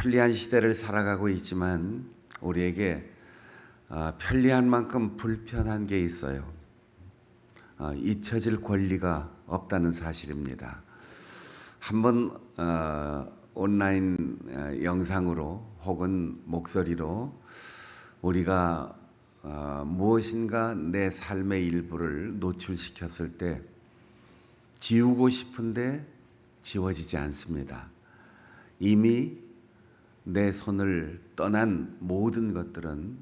편리한 시대를 살아가고 있지만 우리에게 편리한 만큼 불편한 게 있어요. 잊혀질 권리가 없다는 사실입니다. 한번 온라인 영상으로 혹은 목소리로 우리가 무엇인가 내 삶의 일부를 노출시켰을 때 지우고 싶은데 지워지지 않습니다. 이미 내 손을 떠난 모든 것들은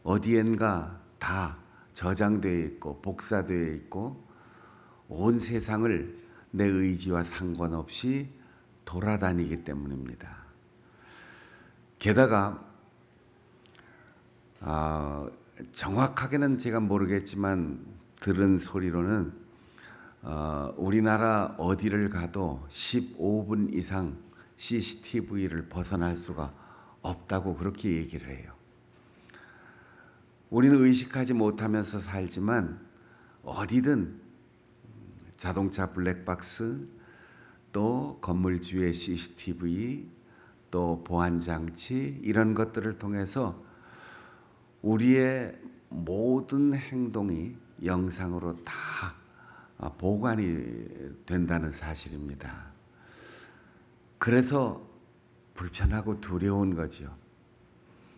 어디엔가 다 저장되어 있고 복사되어 있고 온 세상을 내 의지와 상관없이 돌아다니기 때문입니다. 게다가 정확하게는 제가 모르겠지만 들은 소리로는 우리나라 어디를 가도 15분 이상 CCTV를 벗어날 수가 없다고 그렇게 얘기를 해요. 우리는 의식하지 못하면서 살지만 어디든 자동차 블랙박스, 또 건물 주위의 CCTV, 또 보안장치 이런 것들을 통해서 우리의 모든 행동이 영상으로 다 보관이 된다는 사실입니다. 그래서 불편하고 두려운 거죠.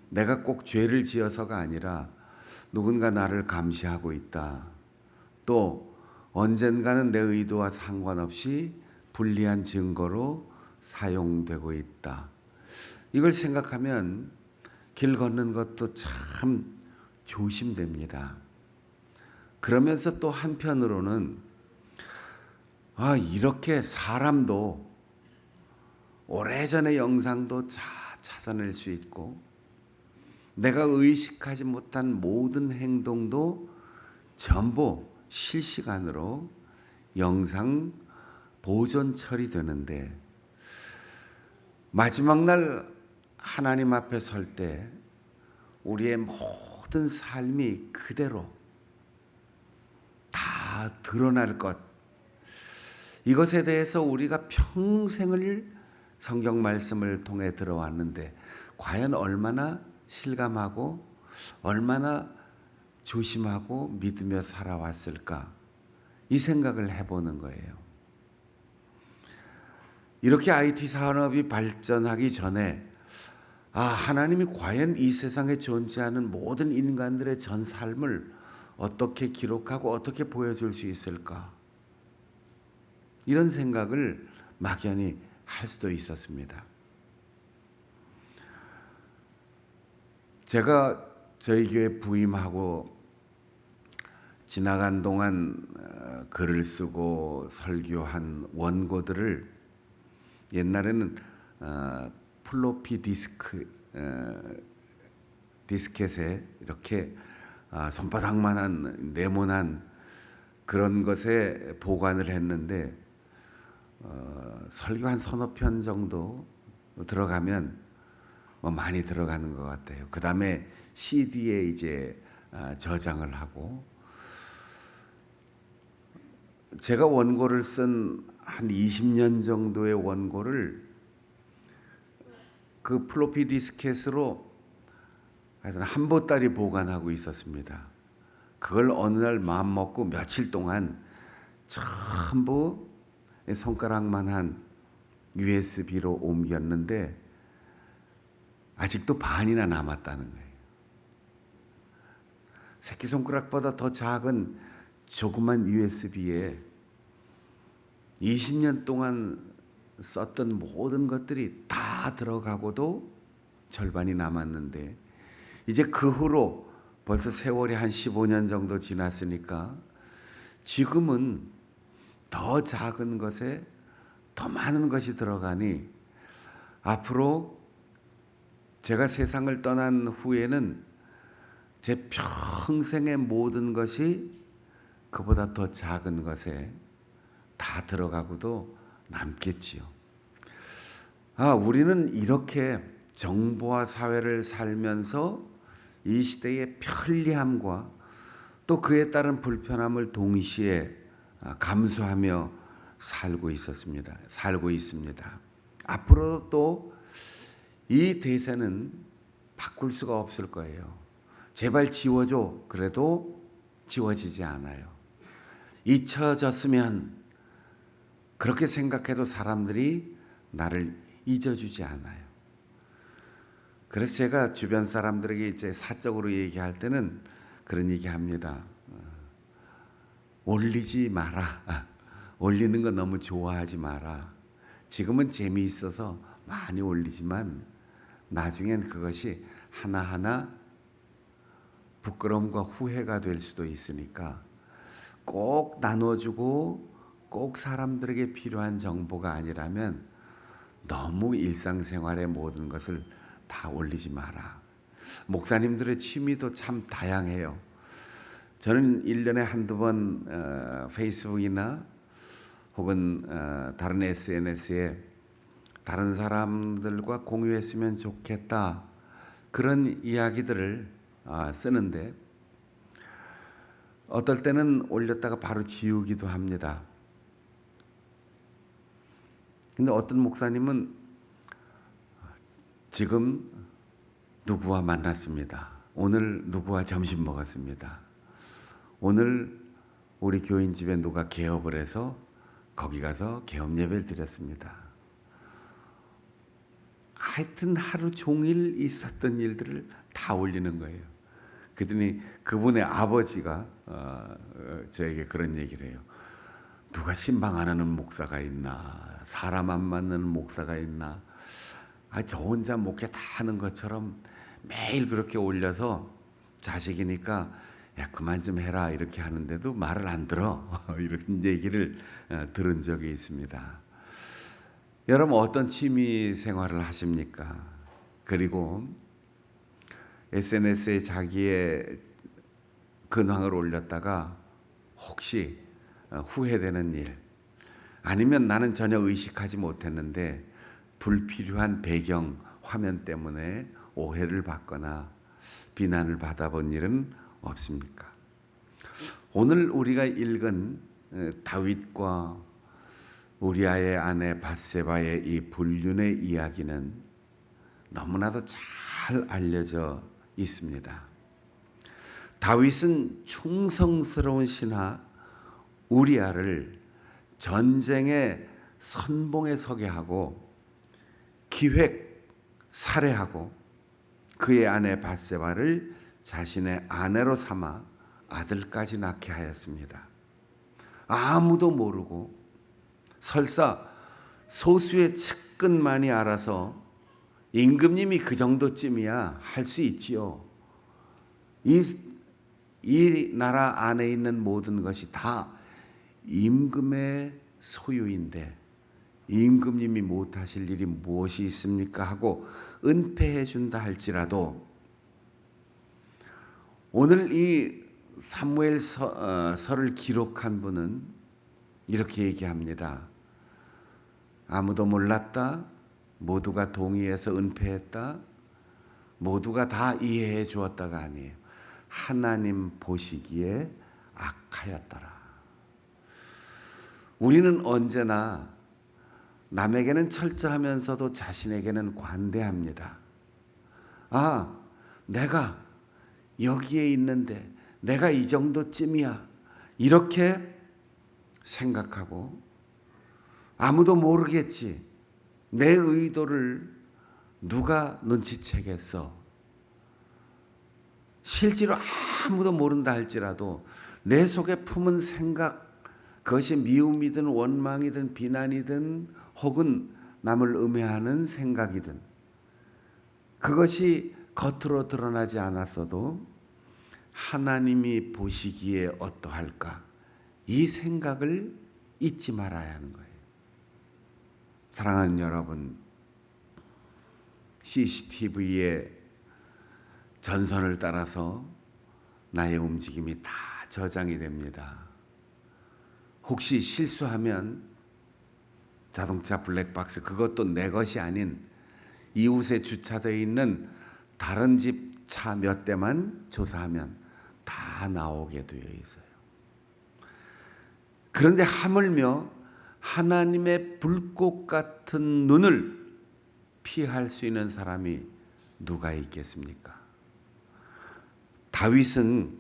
내가 꼭 죄를 지어서가 아니라 누군가 나를 감시하고 있다. 또 언젠가는 내 의도와 상관없이 불리한 증거로 사용되고 있다. 이걸 생각하면 길 걷는 것도 참 조심됩니다. 그러면서 또 한편으로는 이렇게 사람도 오래전의 영상도 찾아낼 수 있고 내가 의식하지 못한 모든 행동도 전부 실시간으로 영상 보존 처리되는데 마지막 날 하나님 앞에 설 때 우리의 모든 삶이 그대로 다 드러날 것, 이것에 대해서 우리가 평생을 성경 말씀을 통해 들어왔는데 과연 얼마나 실감하고 얼마나 조심하고 믿으며 살아왔을까, 이 생각을 해보는 거예요. 이렇게 IT 산업이 발전하기 전에 하나님이 과연 이 세상에 존재하는 모든 인간들의 전 삶을 어떻게 기록하고 어떻게 보여줄 수 있을까, 이런 생각을 막연히 할 수도 있었습니다. 제가 저희 교회 부임하고 지나간 동안 글을 쓰고 설교한 원고들을 옛날에는 플로피 디스켓에 이렇게 손바닥만한 네모난 그런 것에 보관을 했는데 설교 한 서너 편 정도 들어가면 많이 들어가는 것 같아요. 그 다음에 CD에 이제 저장을 하고, 제가 원고를 쓴 한 20년 정도의 원고를 그 플로피 디스켓으로 한 보따리 보관하고 있었습니다. 그걸 어느 날 마음 먹고 며칠 동안 전부 손가락만한 USB로 옮겼는데 아직도 반이나 남았다는 거예요. 새끼손가락보다 더 작은 조그만 USB에 20년 동안 썼던 모든 것들이 다 들어가고도 절반이 남았는데, 이제 그 후로 벌써 세월이 한 15년 정도 지났으니까 지금은 더 작은 것에 더 많은 것이 들어가니 앞으로 제가 세상을 떠난 후에는 제 평생의 모든 것이 그보다 더 작은 것에 다 들어가고도 남겠지요. 우리는 이렇게 정보화 사회를 살면서 이 시대의 편리함과 또 그에 따른 불편함을 동시에 감수하며 살고 있습니다. 앞으로도 또 이 대세는 바꿀 수가 없을 거예요. 제발 지워줘. 그래도 지워지지 않아요. 잊혀졌으면 그렇게 생각해도 사람들이 나를 잊어주지 않아요. 그래서 제가 주변 사람들에게 이제 사적으로 얘기할 때는 그런 얘기 합니다. 올리지 마라. 올리는 거 너무 좋아하지 마라. 지금은 재미있어서 많이 올리지만 나중엔 그것이 하나하나 부끄러움과 후회가 될 수도 있으니까 꼭 나눠주고 꼭 사람들에게 필요한 정보가 아니라면 너무 일상생활의 모든 것을 다 올리지 마라. 목사님들의 취미도 참 다양해요. 저는 1년에 한두 번 페이스북이나 혹은 다른 SNS에 다른 사람들과 공유했으면 좋겠다 그런 이야기들을 쓰는데 어떨 때는 올렸다가 바로 지우기도 합니다. 근데 어떤 목사님은 지금 누구와 만났습니다. 오늘 누구와 점심 먹었습니다. 오늘 우리 교인 집에 누가 개업을 해서 거기 가서 개업 예배를 드렸습니다. 하여튼 하루 종일 있었던 일들을 다 올리는 거예요. 그랬더니 그분의 아버지가 저에게 그런 얘기를 해요. 누가 신방 안 하는 목사가 있나? 사람 안 맞는 목사가 있나? 저 혼자 목회 다 하는 것처럼 매일 그렇게 올려서 자식이니까 야 그만 좀 해라 이렇게 하는데도 말을 안 들어. 이런 얘기를 들은 적이 있습니다. 여러분 어떤 취미 생활을 하십니까? 그리고 SNS에 자기의 근황을 올렸다가 혹시 후회되는 일 아니면 나는 전혀 의식하지 못했는데 불필요한 배경 화면 때문에 오해를 받거나 비난을 받아본 일은 없습니까? 오늘 우리가 읽은 다윗과 우리아의 아내 밧세바의 이 불륜의 이야기는 너무나도 잘 알려져 있습니다. 다윗은 충성스러운 신하 우리아를 전쟁의 선봉에 서게 하고 기획 살해하고 그의 아내 밧세바를 자신의 아내로 삼아 아들까지 낳게 하였습니다. 아무도 모르고 설사 소수의 측근만이 알아서 임금님이 그 정도쯤이야 할 수 있지요. 이 나라 안에 있는 모든 것이 다 임금의 소유인데 임금님이 못하실 일이 무엇이 있습니까 하고 은폐해 준다 할지라도 오늘 이 사무엘서를 기록한 분은 이렇게 얘기합니다. 아무도 몰랐다. 모두가 동의해서 은폐했다. 모두가 다 이해해 주었다가 아니에요. 하나님 보시기에 악하였더라. 우리는 언제나 남에게는 철저하면서도 자신에게는 관대합니다. 내가 여기에 있는데 내가 이 정도쯤이야. 이렇게 생각하고 아무도 모르겠지. 내 의도를 누가 눈치채겠어. 실제로 아무도 모른다 할지라도 내 속에 품은 생각 그것이 미움이든 원망이든 비난이든 혹은 남을 음해하는 생각이든 그것이 겉으로 드러나지 않았어도 하나님이 보시기에 어떠할까 이 생각을 잊지 말아야 하는 거예요. 사랑하는 여러분, CCTV의 전선을 따라서 나의 움직임이 다 저장이 됩니다. 혹시 실수하면 자동차 블랙박스 그것도 내 것이 아닌 이웃에 주차되어 있는 다른 집 차 몇 대만 조사하면 다 나오게 되어 있어요. 그런데 하물며 하나님의 불꽃 같은 눈을 피할 수 있는 사람이 누가 있겠습니까? 다윗은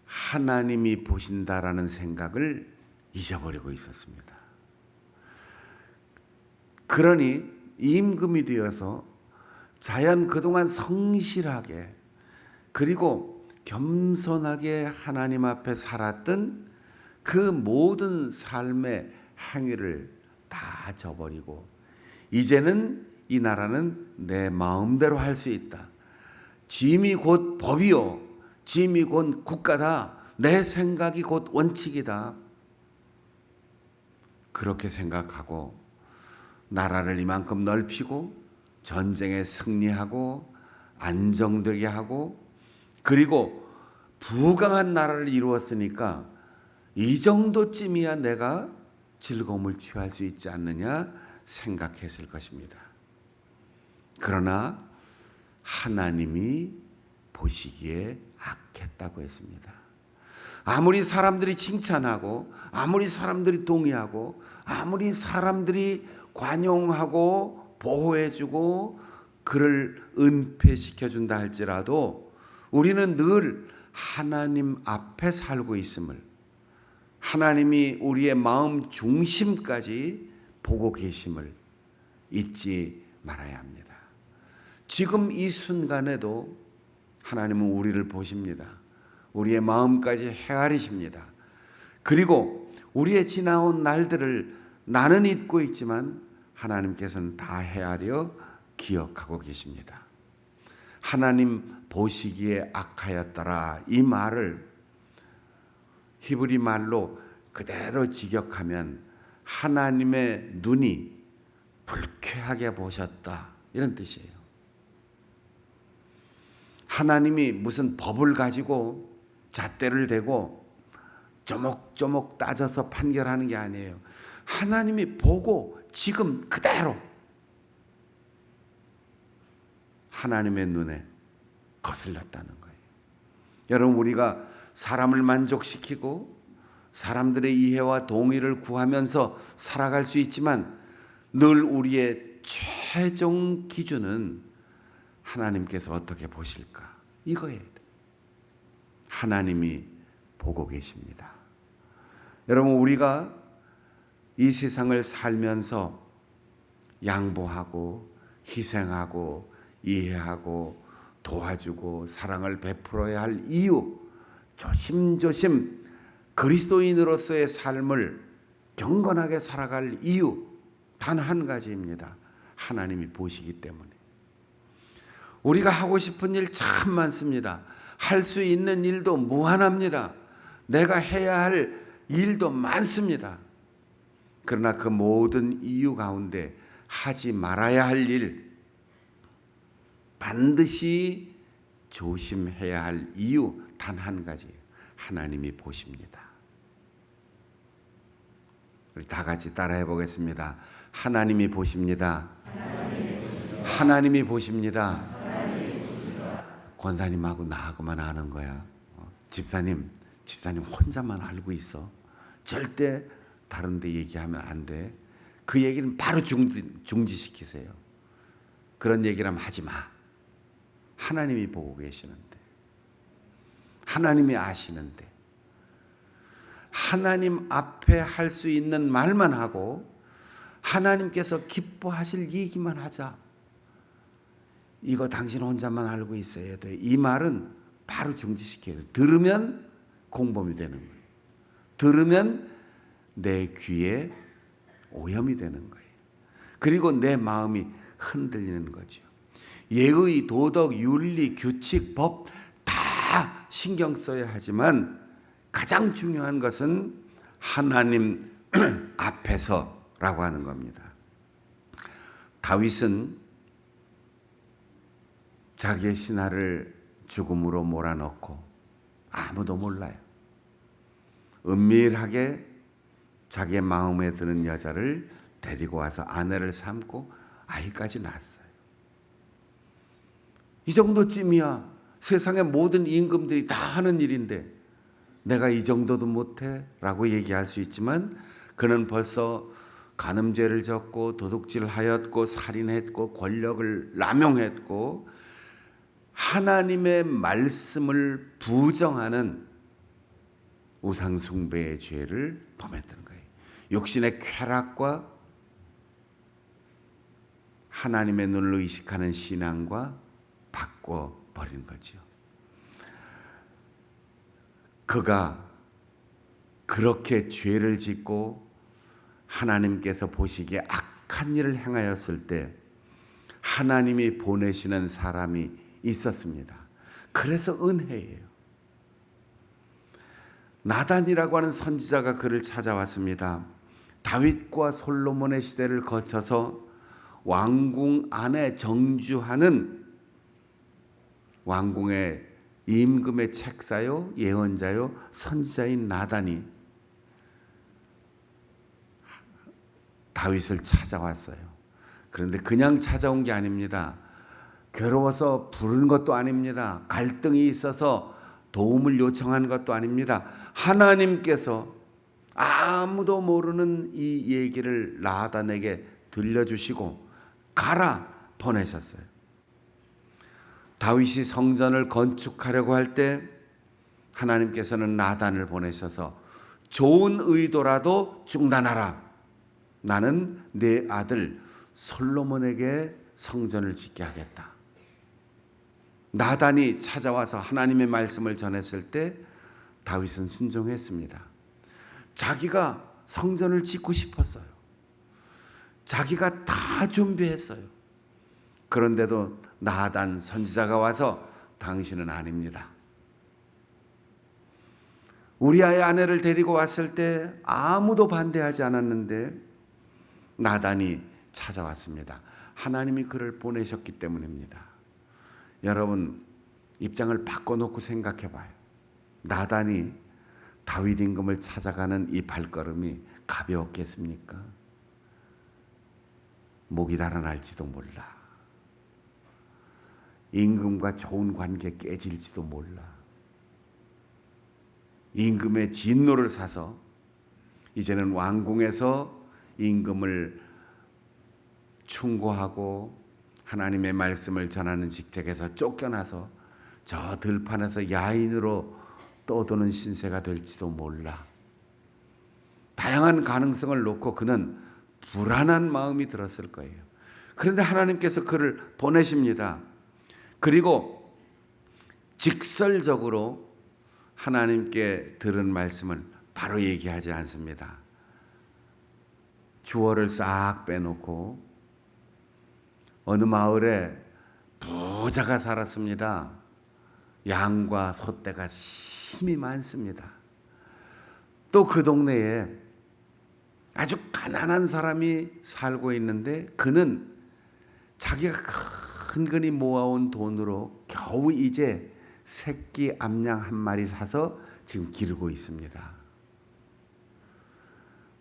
하나님이 보신다라는 생각을 잊어버리고 있었습니다. 그러니 임금이 되어서 자연 그동안 성실하게 그리고 겸손하게 하나님 앞에 살았던 그 모든 삶의 행위를 다 저버리고 이제는 이 나라는 내 마음대로 할 수 있다. 짐이 곧 법이요. 짐이 곧 국가다. 내 생각이 곧 원칙이다. 그렇게 생각하고 나라를 이만큼 넓히고 전쟁에 승리하고 안정되게 하고 그리고 부강한 나라를 이루었으니까 이 정도쯤이야 내가 즐거움을 취할 수 있지 않느냐 생각했을 것입니다. 그러나 하나님이 보시기에 악했다고 했습니다. 아무리 사람들이 칭찬하고 아무리 사람들이 동의하고 아무리 사람들이 관용하고 보호해주고 그를 은폐시켜준다 할지라도 우리는 늘 하나님 앞에 살고 있음을 하나님이 우리의 마음 중심까지 보고 계심을 잊지 말아야 합니다. 지금 이 순간에도 하나님은 우리를 보십니다. 우리의 마음까지 헤아리십니다. 그리고 우리의 지나온 날들을 나는 잊고 있지만 하나님께서는 다 헤아려 기억하고 계십니다. 하나님 보시기에 악하였더라 이 말을 히브리 말로 그대로 직역하면 하나님의 눈이 불쾌하게 보셨다 이런 뜻이에요. 하나님이 무슨 법을 가지고 잣대를 대고 조목조목 따져서 판결하는 게 아니에요. 하나님이 보고 지금 그대로 하나님의 눈에 거슬렸다는 거예요. 여러분 우리가 사람을 만족시키고 사람들의 이해와 동의를 구하면서 살아갈 수 있지만 늘 우리의 최종 기준은 하나님께서 어떻게 보실까? 이거예요. 하나님이 보고 계십니다. 여러분 우리가 이 세상을 살면서 양보하고 희생하고 이해하고 도와주고 사랑을 베풀어야 할 이유 조심조심 그리스도인으로서의 삶을 경건하게 살아갈 이유 단 한 가지입니다. 하나님이 보시기 때문에. 우리가 하고 싶은 일 참 많습니다. 할 수 있는 일도 무한합니다. 내가 해야 할 일도 많습니다. 그러나 그 모든 이유 가운데 하지 말아야 할 일, 반드시 조심해야 할 이유 단 한 가지, 하나님이 보십니다. 우리 다 같이 따라해 보겠습니다. 하나님이 보십니다. 하나님이 보십니다. 권사님하고 나하고만 아는 거야. 집사님 혼자만 알고 있어. 절대 다른 데 얘기하면 안 돼. 그 얘기는 바로 중지시키세요. 그런 얘기를 하면 하지 마. 하나님이 보고 계시는데, 하나님이 아시는데, 하나님 앞에 할 수 있는 말만 하고 하나님께서 기뻐하실 얘기만 하자. 이거 당신 혼자만 알고 있어야 돼. 이 말은 바로 중지시켜야 돼. 들으면 공범이 되는 거예요. 들으면 내 귀에 오염이 되는 거예요. 그리고 내 마음이 흔들리는 거죠. 예의, 도덕, 윤리, 규칙, 법 다 신경 써야 하지만 가장 중요한 것은 하나님 앞에서라고 하는 겁니다. 다윗은 자기의 신하를 죽음으로 몰아넣고 아무도 몰라요. 은밀하게 자기의 마음에 드는 여자를 데리고 와서 아내를 삼고 아이까지 낳았어요. 이 정도쯤이야. 세상의 모든 임금들이 다 하는 일인데 내가 이 정도도 못해? 라고 얘기할 수 있지만 그는 벌써 간음죄를 졌고 도둑질하였고 살인했고 권력을 남용했고 하나님의 말씀을 부정하는 우상숭배의 죄를 범했던 거예요. 육신의 쾌락과 하나님의 눈을 의식하는 신앙과 바꿔버린 거죠. 그가 그렇게 죄를 짓고 하나님께서 보시기에 악한 일을 행하였을 때 하나님이 보내시는 사람이 있었습니다. 그래서 은혜예요. 나단이라고 하는 선지자가 그를 찾아왔습니다. 다윗과 솔로몬의 시대를 거쳐서 왕궁 안에 정주하는 왕궁의 임금의 책사요, 예언자요, 선지자인 나단이 다윗을 찾아왔어요. 그런데 그냥 찾아온 게 아닙니다. 괴로워서 부른 것도 아닙니다. 갈등이 있어서 도움을 요청한 것도 아닙니다. 하나님께서 아무도 모르는 이 얘기를 나단에게 들려주시고 가라 보내셨어요. 다윗이 성전을 건축하려고 할 때 하나님께서는 나단을 보내셔서 좋은 의도라도 중단하라. 나는 내 아들 솔로몬에게 성전을 짓게 하겠다. 나단이 찾아와서 하나님의 말씀을 전했을 때 다윗은 순종했습니다. 자기가 성전을 짓고 싶었어요. 자기가 다 준비했어요. 그런데도 나단 선지자가 와서 당신은 아닙니다. 우리아의 아내를 데리고 왔을 때 아무도 반대하지 않았는데 나단이 찾아왔습니다. 하나님이 그를 보내셨기 때문입니다. 여러분 입장을 바꿔놓고 생각해 봐요. 나단이 다윗 임금을 찾아가는 이 발걸음이 가벼웠겠습니까? 목이 달아날지도 몰라. 임금과 좋은 관계 깨질지도 몰라. 임금의 진노를 사서 이제는 왕궁에서 임금을 충고하고 하나님의 말씀을 전하는 직책에서 쫓겨나서 저 들판에서 야인으로 떠도는 신세가 될지도 몰라. 다양한 가능성을 놓고 그는 불안한 마음이 들었을 거예요. 그런데 하나님께서 그를 보내십니다. 그리고 직설적으로 하나님께 들은 말씀을 바로 얘기하지 않습니다. 주어를 싹 빼놓고 어느 마을에 부자가 살았습니다. 양과 소떼가 심히 많습니다. 또 그 동네에 아주 가난한 사람이 살고 있는데 그는 자기가 근근히 모아온 돈으로 겨우 이제 새끼 암양 한 마리 사서 지금 기르고 있습니다.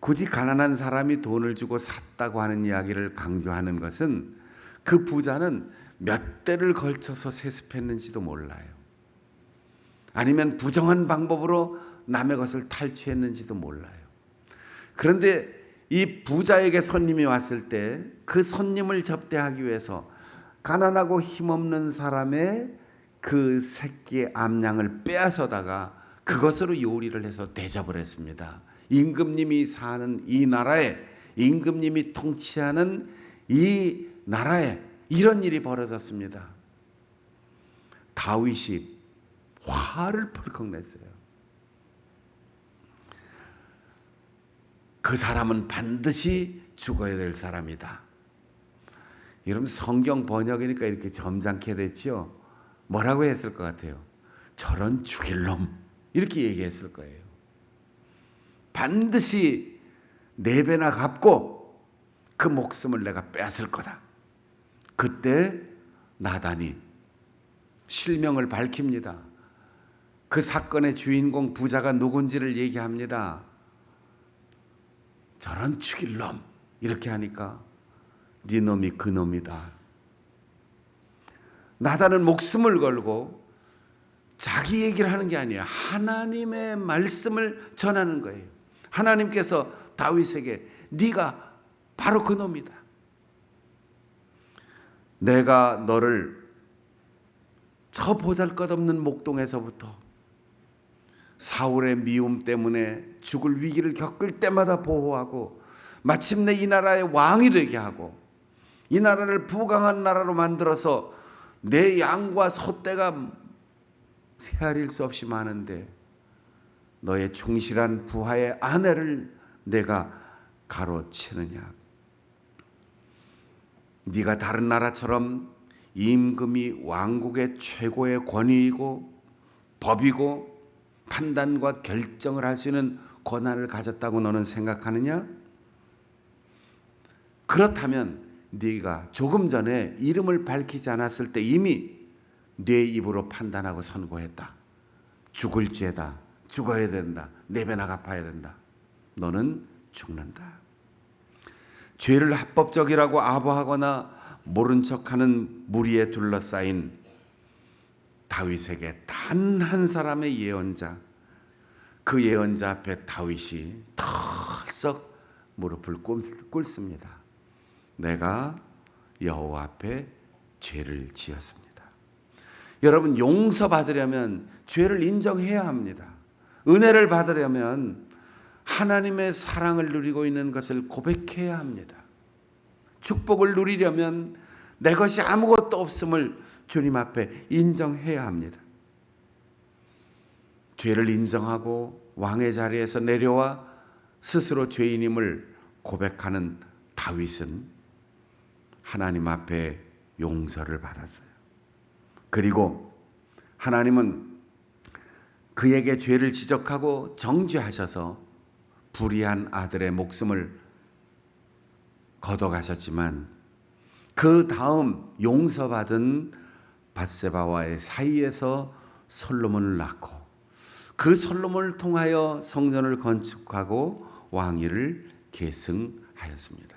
굳이 가난한 사람이 돈을 주고 샀다고 하는 이야기를 강조하는 것은 그 부자는 몇 대를 걸쳐서 세습했는지도 몰라요. 아니면 부정한 방법으로 남의 것을 탈취했는지도 몰라요. 그런데 이 부자에게 손님이 왔을 때 그 손님을 접대하기 위해서 가난하고 힘없는 사람의 그 새끼의 암양을 빼앗아다가 그것으로 요리를 해서 대접을 했습니다. 임금님이 사는 이 나라에, 임금님이 통치하는 이 나라에 이런 일이 벌어졌습니다. 다윗이 화를 펄컥 냈어요. 그 사람은 반드시 죽어야 될 사람이다. 여러분 성경 번역이니까 이렇게 점잖게 됐죠. 뭐라고 했을 것 같아요? 저런 죽일 놈 이렇게 얘기했을 거예요. 반드시 4배나 갚고 그 목숨을 내가 뺏을 거다. 그때 나단이 실명을 밝힙니다. 그 사건의 주인공 부자가 누군지를 얘기합니다. 저런 죽일 놈 이렇게 하니까 네 놈이 그 놈이다. 나단은 목숨을 걸고 자기 얘기를 하는 게 아니에요. 하나님의 말씀을 전하는 거예요. 하나님께서 다윗에게 네가 바로 그놈이다. 내가 너를 저 보잘것없는 목동에서부터 사울의 미움 때문에 죽을 위기를 겪을 때마다 보호하고 마침내 이 나라의 왕이 되게 하고 이 나라를 부강한 나라로 만들어서 내 양과 소떼가 헤아릴 수 없이 많은데 너의 충실한 부하의 아내를 내가 가로치느냐. 네가 다른 나라처럼 임금이 왕국의 최고의 권위이고 법이고 판단과 결정을 할 수 있는 권한을 가졌다고 너는 생각하느냐? 그렇다면 네가 조금 전에 이름을 밝히지 않았을 때 이미 네 입으로 판단하고 선고했다. 죽을 죄다. 죽어야 된다. 네 배나 갚아야 된다. 너는 죽는다. 죄를 합법적이라고 아부하거나 모른 척하는 무리에 둘러싸인 다윗에게 단 한 사람의 예언자, 그 예언자 앞에 다윗이 털썩 무릎을 꿇습니다. 내가 여호와 앞에 죄를 지었습니다. 여러분, 용서받으려면 죄를 인정해야 합니다. 은혜를 받으려면 하나님의 사랑을 누리고 있는 것을 고백해야 합니다. 축복을 누리려면 내 것이 아무것도 없음을 주님 앞에 인정해야 합니다. 죄를 인정하고 왕의 자리에서 내려와 스스로 죄인임을 고백하는 다윗은 하나님 앞에 용서를 받았어요. 그리고 하나님은 그에게 죄를 지적하고 정죄하셔서 불의한 아들의 목숨을 걷어가셨지만 그 다음 용서받은 밧세바와의 사이에서 솔로몬을 낳고 그 솔로몬을 통하여 성전을 건축하고 왕위를 계승하였습니다.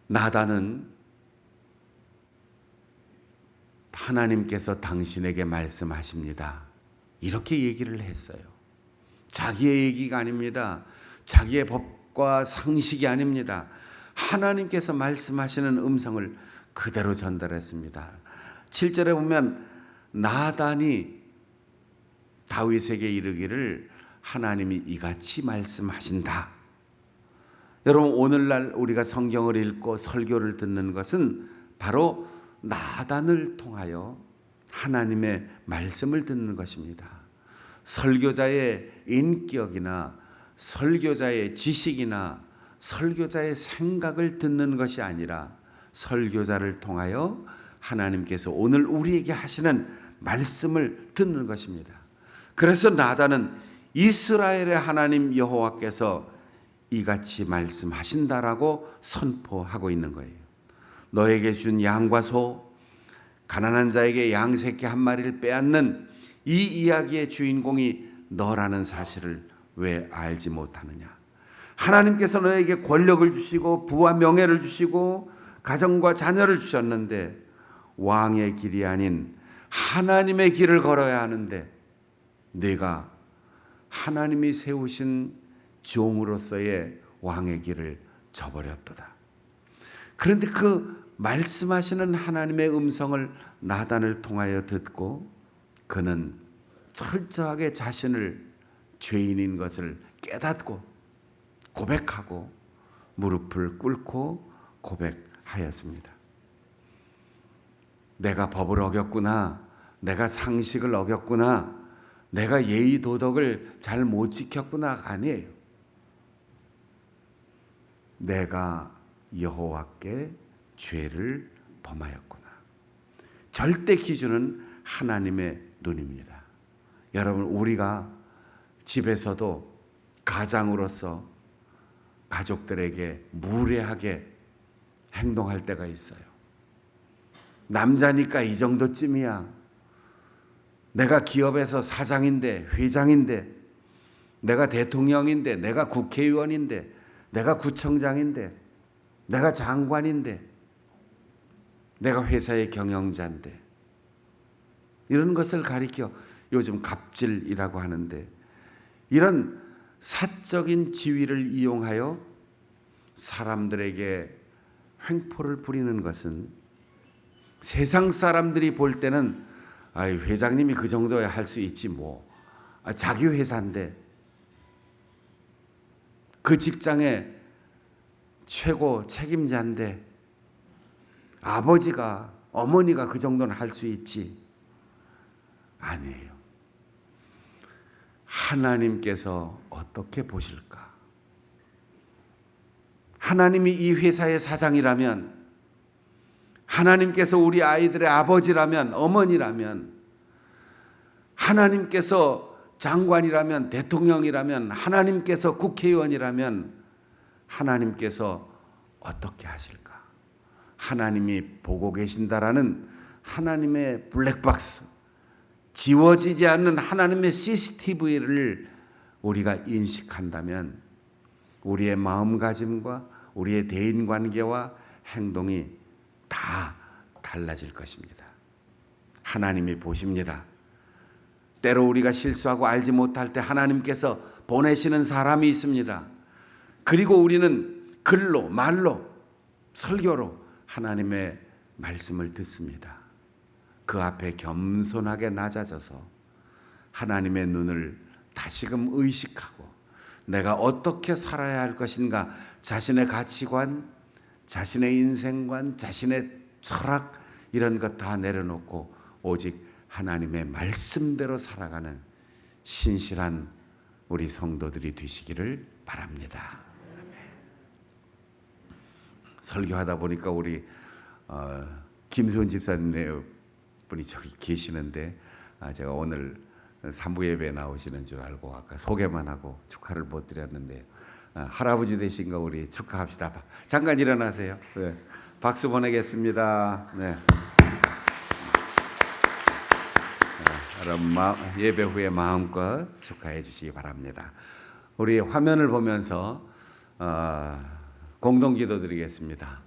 나단은 하나님께서 당신에게 말씀하십니다. 이렇게 얘기를 했어요. 자기의 얘기가 아닙니다. 자기의 법과 상식이 아닙니다. 하나님께서 말씀하시는 음성을 그대로 전달했습니다. 7절에 보면 나단이 다윗에게 이르기를 하나님이 이같이 말씀하신다. 여러분, 오늘날 우리가 성경을 읽고 설교를 듣는 것은 바로 나단을 통하여 하나님의 말씀을 듣는 것입니다. 설교자의 인격이나 설교자의 지식이나 설교자의 생각을 듣는 것이 아니라 설교자를 통하여 하나님께서 오늘 우리에게 하시는 말씀을 듣는 것입니다. 그래서 나단은 이스라엘의 하나님 여호와께서 이같이 말씀하신다라고 선포하고 있는 거예요. 너에게 준 양과 소, 가난한 자에게 양 새끼 한 마리를 빼앗는 이 이야기의 주인공이 너라는 사실을 왜 알지 못하느냐? 하나님께서 너에게 권력을 주시고 부와 명예를 주시고 가정과 자녀를 주셨는데 왕의 길이 아닌 하나님의 길을 걸어야 하는데 네가 하나님이 세우신 종으로서의 왕의 길을 저버렸도다. 그런데 그 말씀하시는 하나님의 음성을 나단을 통하여 듣고 그는 철저하게 자신을 죄인인 것을 깨닫고 고백하고 무릎을 꿇고 고백하였습니다. 내가 법을 어겼구나. 내가 상식을 어겼구나. 내가 예의 도덕을 잘 못 지켰구나가 아니에요. 내가 여호와께 죄를 범하였구나. 절대 기준은 하나님의 눈입니다. 여러분, 우리가 집에서도 가장으로서 가족들에게 무례하게 행동할 때가 있어요. 남자니까 이 정도쯤이야. 내가 기업에서 사장인데, 회장인데, 내가 대통령인데, 내가 국회의원인데, 내가 구청장인데, 내가 장관인데, 내가 회사의 경영자인데, 이런 것을 가리켜 요즘 갑질이라고 하는데, 이런 사적인 지위를 이용하여 사람들에게 횡포를 부리는 것은 세상 사람들이 볼 때는 회장님이 그 정도야 할 수 있지 뭐. 자기 회사인데 그 직장의 최고 책임자인데 아버지가 어머니가 그 정도는 할 수 있지. 아니에요. 하나님께서 어떻게 보실까? 하나님이 이 회사의 사장이라면, 하나님께서 우리 아이들의 아버지라면, 어머니라면, 하나님께서 장관이라면, 대통령이라면, 하나님께서 국회의원이라면 하나님께서 어떻게 하실까? 하나님이 보고 계신다라는 하나님의 블랙박스, 지워지지 않는 하나님의 CCTV를 우리가 인식한다면 우리의 마음가짐과 우리의 대인관계와 행동이 다 달라질 것입니다. 하나님이 보십니다. 때로 우리가 실수하고 알지 못할 때 하나님께서 보내시는 사람이 있습니다. 그리고 우리는 글로, 말로, 설교로 하나님의 말씀을 듣습니다. 그 앞에 겸손하게 낮아져서 하나님의 눈을 다시금 의식하고 내가 어떻게 살아야 할 것인가, 자신의 가치관, 자신의 인생관, 자신의 철학 이런 것 다 내려놓고 오직 하나님의 말씀대로 살아가는 신실한 우리 성도들이 되시기를 바랍니다. 설교하다 보니까 우리 김수원 집사님 분이 저기 계시는데 제가 오늘 산부 예배에 나오시는 줄 알고 아까 소개만 하고 축하를 못 드렸는데 할아버지 되신 거 우리 축하합시다. 잠깐 일어나세요. 네. 박수 보내겠습니다. 네. 여러분 예배 후에 마음껏 축하해 주시기 바랍니다. 우리 화면을 보면서 공동기도 드리겠습니다.